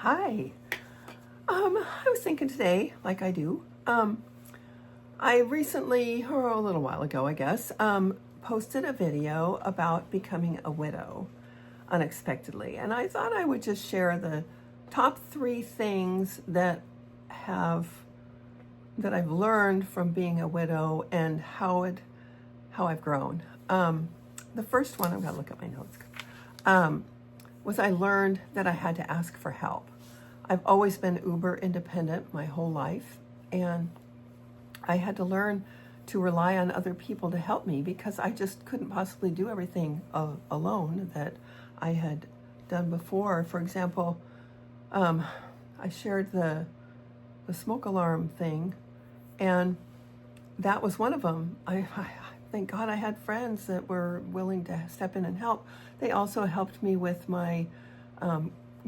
Hi. I was thinking today, like I do, I recently, or a little while ago, I guess, posted a video about becoming a widow unexpectedly. And I thought I would just share the top 3 things have that I've learned from being a widow and how I've grown. The first one, I've got to look at my notes, was I learned that I had to ask for help. I've always been uber independent my whole life, and I had to learn to rely on other people to help me because I just couldn't possibly do everything alone that I had done before. For example, I shared the smoke alarm thing, and that was one of them. I thank God I had friends that were willing to step in and help. They also helped me with my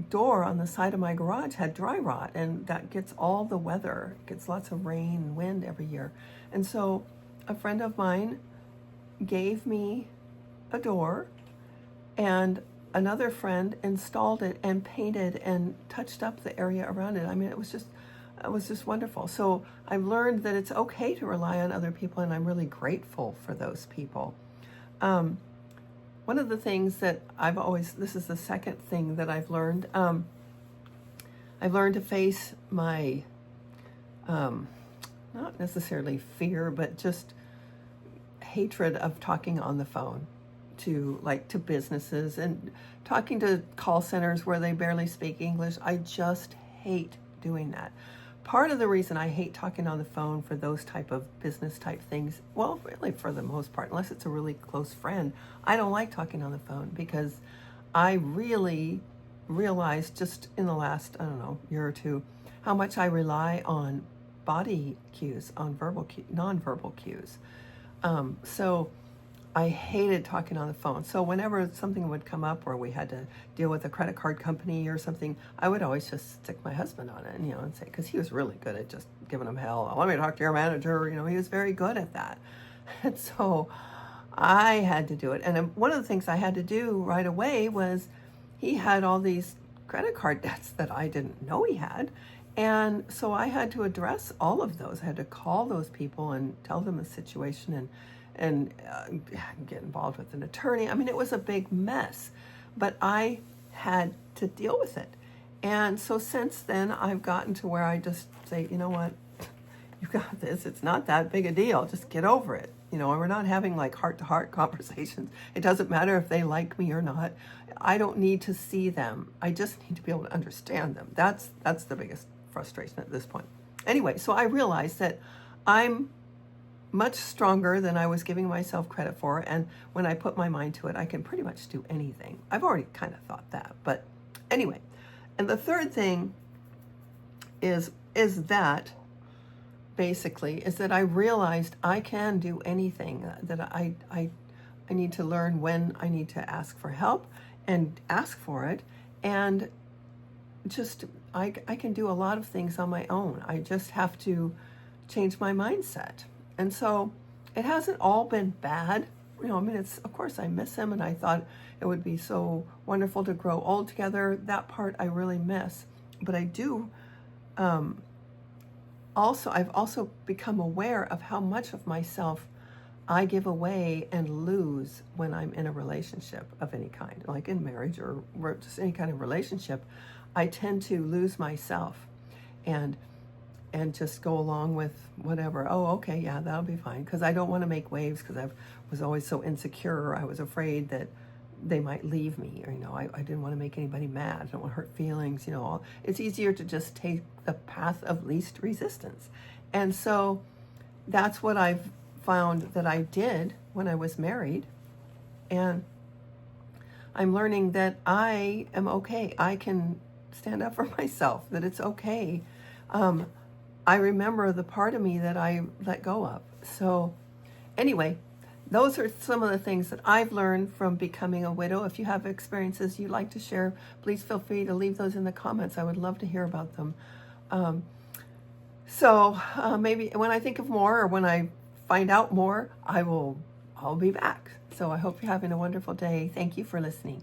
door on the side of my garage had dry rot, and that gets all the weather. It gets lots of rain and wind every year. And so a friend of mine gave me a door, and another friend installed it and painted and touched up the area around it. I mean, it was just wonderful. So I've learned that it's okay to rely on other people, and I'm really grateful for those people. One of the things that this is the second thing that I've learned. I've learned to face my, not necessarily fear, but just hatred of talking on the phone to businesses and talking to call centers where they barely speak English. I just hate doing that. Part of the reason I hate talking on the phone for those type of business type things, well, really for the most part, unless it's a really close friend, I don't like talking on the phone because I really realized just in the last, year or two, how much I rely on body cues, on nonverbal cues. So I hated talking on the phone. So whenever something would come up where we had to deal with a credit card company or something, I would always just stick my husband on it, and say, because he was really good at just giving them hell. Let me talk to your manager. He was very good at that. And so I had to do it. And one of the things I had to do right away was he had all these credit card debts that I didn't know he had. And so I had to address all of those. I had to call those people and tell them the situation and get involved with an attorney. I mean, it was a big mess, but I had to deal with it. And so since then, I've gotten to where I just say, you know what, you got this. It's not that big a deal. Just get over it. And we're not having like heart-to-heart conversations. It doesn't matter if they like me or not. I don't need to see them. I just need to be able to understand them. That's the biggest frustration at this point. Anyway, so I realized that I'm much stronger than I was giving myself credit for, and when I put my mind to it, I can pretty much do anything. I've already kind of thought that, but anyway. And the third thing is that I realized I can do anything, that I need to learn when I need to ask for help and ask for it, and just I can do a lot of things on my own. I just have to change my mindset. And so it hasn't all been bad. Of course I miss him, and I thought it would be so wonderful to grow old together. That part I really miss. But I do, I've also become aware of how much of myself I give away and lose when I'm in a relationship of any kind, like in marriage or just any kind of relationship. I tend to lose myself and just go along with whatever. Oh, okay, yeah, that'll be fine. Because I don't want to make waves, because I was always so insecure. I was afraid that they might leave me. Or, I didn't want to make anybody mad. I don't want to hurt feelings. It's easier to just take the path of least resistance. And so that's what I've found that I did when I was married. And I'm learning that I am okay. I can stand up for myself, that it's okay. I remember the part of me that I let go of. So anyway, those are some of the things that I've learned from becoming a widow. If you have experiences you'd like to share, please feel free to leave those in the comments. I would love to hear about them. Maybe when I think of more, or when I find out more, I'll be back. So I hope you're having a wonderful day. Thank you for listening.